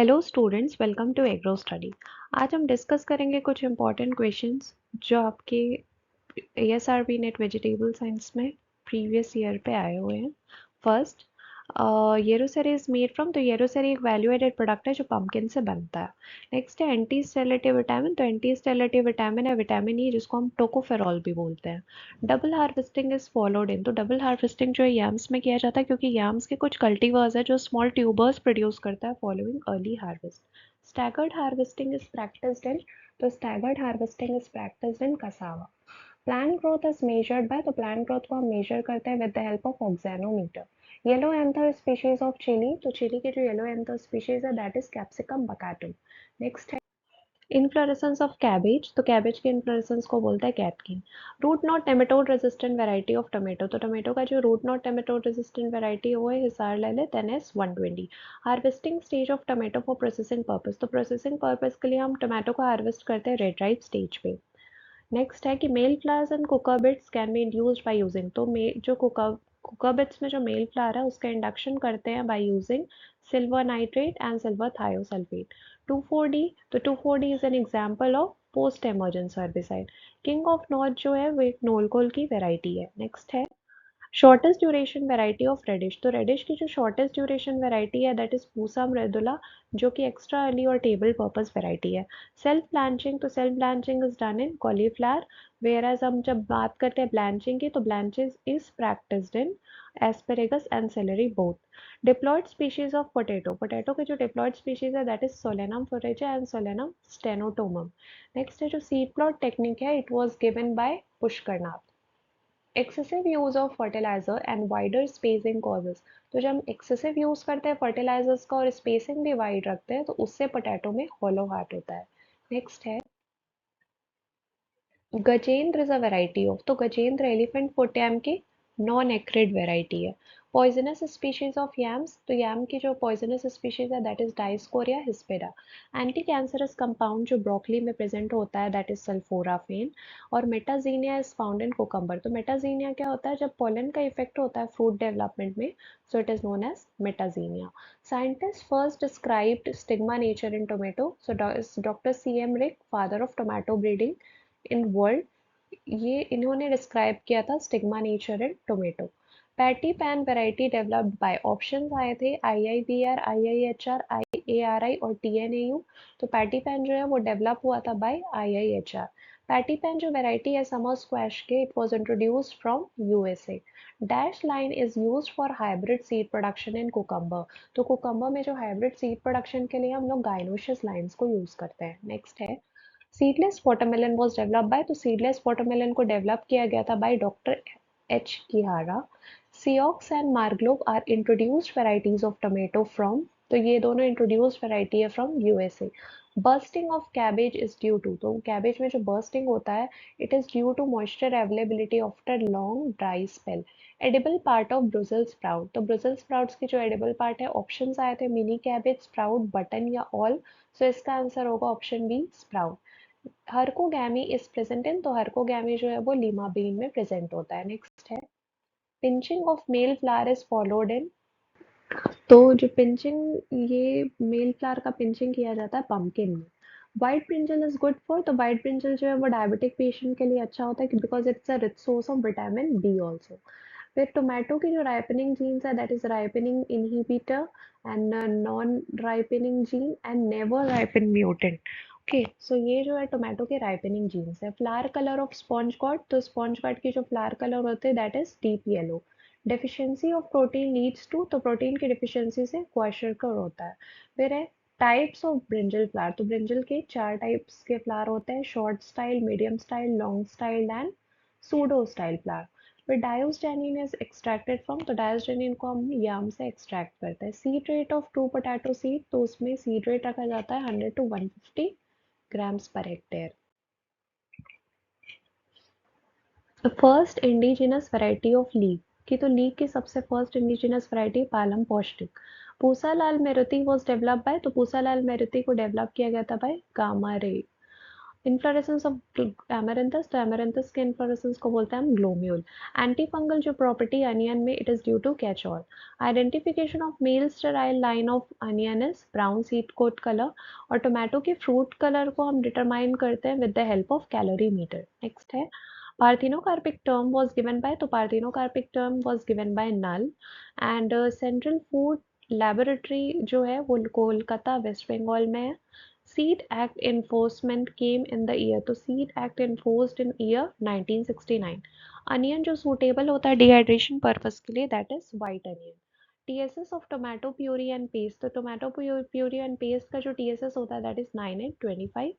Hello students, welcome to agro study. आज हम discuss करेंगे कुछ इम्पोर्टेंट क्वेश्चंस जो आपके एएसआरबी नेट वेजिटेबल साइंस में प्रीवियस ईयर पे आए हुए हैं। फर्स्ट, येरोसेरी इज मेड फ्रॉम, तो येरोसेरी एक वैल्यू एडेड प्रोडक्ट है जो पंपकिन से बनता है। नेक्स्ट है एंटी स्टेलेटिव विटामिन, तो एंटी स्टेलेटिव विटामिन है विटामिन ई जिसको हम टोकोफेरॉल भी बोलते हैं। Double harvesting is followed in, तो डबल हार्वेस्टिंग जो है याम्स में किया जाता है क्योंकि याम्स के कुछ कल्टीवर्स है जो स्मॉल ट्यूबर्स प्रोड्यूस करता है following early harvest. Staggered harvesting is practised in, तो staggered harvesting is practised in cassava. Plant growth is measured by, तो प्लांट ग्रोथ को हम मेजर करते हैं with the help of auxanometer. Yellow anther species of chilli, तो chilli के जो yellow anther species है that is capsicum baccatum. Next है इन्फ्लोरेसेंस ऑफ कैबेज, तो कैबेज के इन्फ्लोरेसेंस को बोलते हैं catkin. Root knot nematode resistant variety of tomato, तो टोमेटो का जो root knot nematode resistant variety है वो है हिसार लेले NS 120। Harvesting stage of tomato for processing purpose, तो प्रोसेसिंग पर्पस के लिए हम टोमेटो को हार्वेस्ट करते हैं रेड राइप स्टेज पे। नेक्स्ट है कि male flowers and cucurbits can be induced by using, तो जो कुकरबिट्स में जो मेल फ्लावर है उसका इंडक्शन करते हैं by using silver nitrate and silver thiosulphate. 2,4-D, तो 2,4-D is an example of post emergence herbicide. King of north जो है वो एक नोलकोल की वेराइटी है। नेक्स्ट है shortest duration variety of radish, तो रेडिश की जो शॉर्टेस्ट ड्यूरेशन वैरायटी है दैट इज पूसा मृदुला जो कि एक्स्ट्रा अर्ली और टेबल पर्पस वैरायटी है। सेल्फ ब्लांचिंग, तो self blanching is done in cauliflower, whereas हम जब बात करते हैं ब्लांचिंग की तो blanching is practised in asparagus and celery both. Diploid species of potato, potato के जो डिप्लॉयड स्पीशीज है that is Solanum फोरेजा and Solanum stenotomum. Next है जो सीड प्लॉट टेक्निक है it was given by Pushkar. Excessive use of fertiliser and wider spacing causes, तो जब हम excessive use करते हैं फर्टिलाइजर्स का और स्पेसिंग भी वाइड रखते हैं तो उससे पोटैटो में हॉलो हार्ट होता है। नेक्स्ट है Gajendra is a variety of, तो गजेंद्र एलिफेंट फोर्टियम की नॉन एक्रिड वैरायटी है। पॉइजनस स्पीशीज ऑफ यम्स, तो यम की जो पॉइजनस स्पीशीज है that is dioscorea hispida. Anti cancerous compound जो ब्रोकली में प्रेजेंट होता है दैट इज सल्फोराफेन। और metaxenia is found in cucumber, तो मेटाजीनिया क्या होता है जब पोलन का इफेक्ट होता है फ्रूट डेवलपमेंट में, so it is known as metaxenia. Scientist first described stigma nature in tomato, so doctor CM Rick father of tomato breeding in world, ये इन्होंने डिस्क्राइब किया था stigma nature in tomato. Patty pan variety developed by, options आए थे IIBR, IIHR, IARI और TNAU। तो patty pan जो है वो डेवलप हुआ था बाय IIHR। पैटी पैन जो वैरायटी है समर स्क्वैश के it was introduced from USA। Dash line is used for hybrid seed production in cucumber, तो कुकम्बर में जो हाइब्रिड सीड प्रोडक्शन के लिए हम लोग गाइनोशियस लाइन्स को यूज करते हैं। नेक्स्ट है seedless watermelon was develop by, तो सीडलेस वाटरमेलन को डेवलप किया गया था by doctor H Kihara. Sioux and Marglobe are introduced varieties of tomato from, तो ये दोनों इंट्रोड्यूस्ड वैरायटी है from USA। Bursting of cabbage is due to, तो कैबेज में जो बर्स्टिंग होता है it is due to moisture availability after long dry spell. Edible part of Brussels sprout, तो ब्रुसेल स्प्राउट्स की जो एडिबल पार्ट है ऑप्शंस आए थे मिनी कैबेज, स्प्राउट, बटन या ऑल, सो इसका आंसर होगा option B sprout. Herkogamy is present in, तो हर्कोगैमी जो है वो लीमा बीन में प्रेजेंट होता है। नेक्स्ट है pinching of male flower is followed in, तो जो पिंचिंग ये मेल फ्लावर का पिंचिंग किया जाता है पंपकिन में। White brinjal is good for, तो वाइट ब्रिंजल जो है वो डायबिटिक पेशेंट के लिए अच्छा होता है because it's a rich source of vitamin D also. फिर टोमेटो की जो राइपनिंग जीन्स है that is ripening inhibitor and non ripening gene and never ripen mutant. Okay, so ये जो है टोमेटो के राइपनिंग जीन्स है। Flower colour of sponge gourd, तो स्पॉन्ज गॉड की जो फ्लावर कलर होते हैं that is deep yellow. Deficiency of protein leads to, तो प्रोटीन की डिफिशियंसी से क्वाशरकर होता है। फिर है टाइप्स ऑफ ब्रिंजल फ्लावर, तो ब्रिंजल के 4 टाइप्स के फ्लावर होते हैं, short style, medium style, long style and pseudo style flower. फिर डायोस्टेनिन इज एक्सट्रैक्टेड फ्रॉम, तो डायोस्टेनिन को हम याम से एक्सट्रैक्ट करते हैं। Seed rate of true potato seed, तो उसमें सीड रेट रखा जाता है 100 to 150 grams per hectare. First indigenous variety of leak की, तो लीक की सबसे first indigenous variety Palam Paushtik. Pusa Lal Meruti was develop by, तो पूसालाल मेरुति को डेवलप किया गया था by gamma ray. Inflorescence of amaranthus, तो एमेरंथस के इन्फ्लोरेसेंस को बोलते हैं हम ग्लोम्यूल। एंटी फंगल जो प्रॉपर्टी अनियन में, it is due to catechol. Identification of male sterile line of onion is brown seed coat colour. और tomato के फ्रूट कलर को हम डिटरमाइन करते हैं with the help of calorimeter. Next है parthenocarpic term was given by, तो parthenocarpic term was given by Noll. And central food laboratory जो है वो कोलकाता वेस्ट बंगाल में है। Seed act enforcement came in the year, तो seed act enforced in year 1969। Onion जो suitable होता है डिहाइड्रेशन पर्पस के लिए, that is white onion. TSS of tomato puree and paste, तो टोमेटो प्यूरी एंड पेस्ट का जो टीएसएस होता है that is 9 and 25।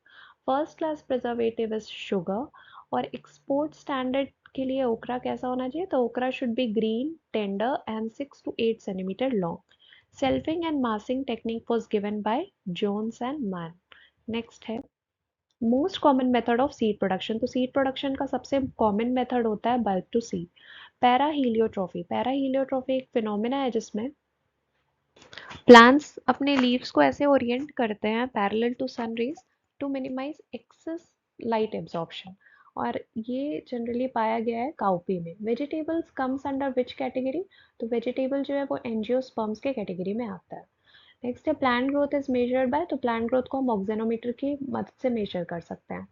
First class preservative is sugar. और एक्सपोर्ट स्टैंडर्ड के लिए ओकरा कैसा होना चाहिए, तो okra should be green, tender and 6 to 8 centimeter long. Selfing and massing technique was given by Jones and Mann. Next है most common method of seed production, तो seed production का सबसे कॉमन मेथड होता है bulb to seed. Para heliotrophy, para heliotrophy एक phenomena है जिसमें plants अपने लीव्स को ऐसे ओरिएंट करते हैं parallel to sun rays to minimise excess light absorption. और ये जनरली पाया गया है काउपी में। Vegetables comes under which category, तो वेजिटेबल जो है वो एंजियोस्पर्म्स के कैटेगरी में आता है। नेक्स्ट है plant growth is measured by, तो प्लांट ग्रोथ को हम ऑक्जेनोमीटर की मदद से मेजर कर सकते हैं।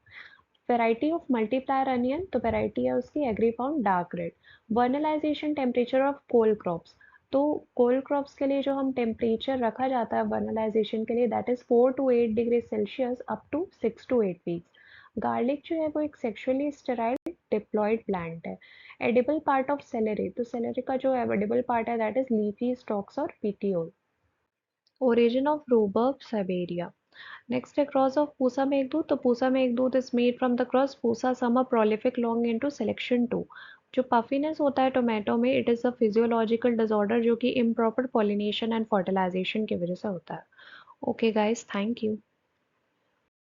वेराइटी ऑफ मल्टीप्लायर अनियन, तो वेराइटी है उसकी Agrifound dark red. Vernalization temperature of cold crops, तो कोल्ड क्रॉप्स के लिए जो हम टेम्परेचर रखा जाता है वर्नलाइजेशन के लिए that is 4 to 8 degree Celsius up to 6 to 8 weeks. Garlic जो है वो एक सेक्सुअली स्टेराइल डिप्लॉयड प्लांट है। एडिबल पार्ट ऑफ सेलेरी, तो सेलेरी का जो एडिबल पार्ट है दैट इज लीफी स्टॉक्स और petiole. Origin of rhubarb Siberia. Next है क्रॉस ऑफ पूसा मेघदूत, तो Pusa Meghdoot is made from the cross Pusa summer prolific long into selection 2। जो puffiness होता है टोमेटो में, it is a physiological disorder जो कि इम्प्रॉपर पॉलिनेशन एंड फर्टिलाइजेशन की वजह से होता है। Okay guys, thank you.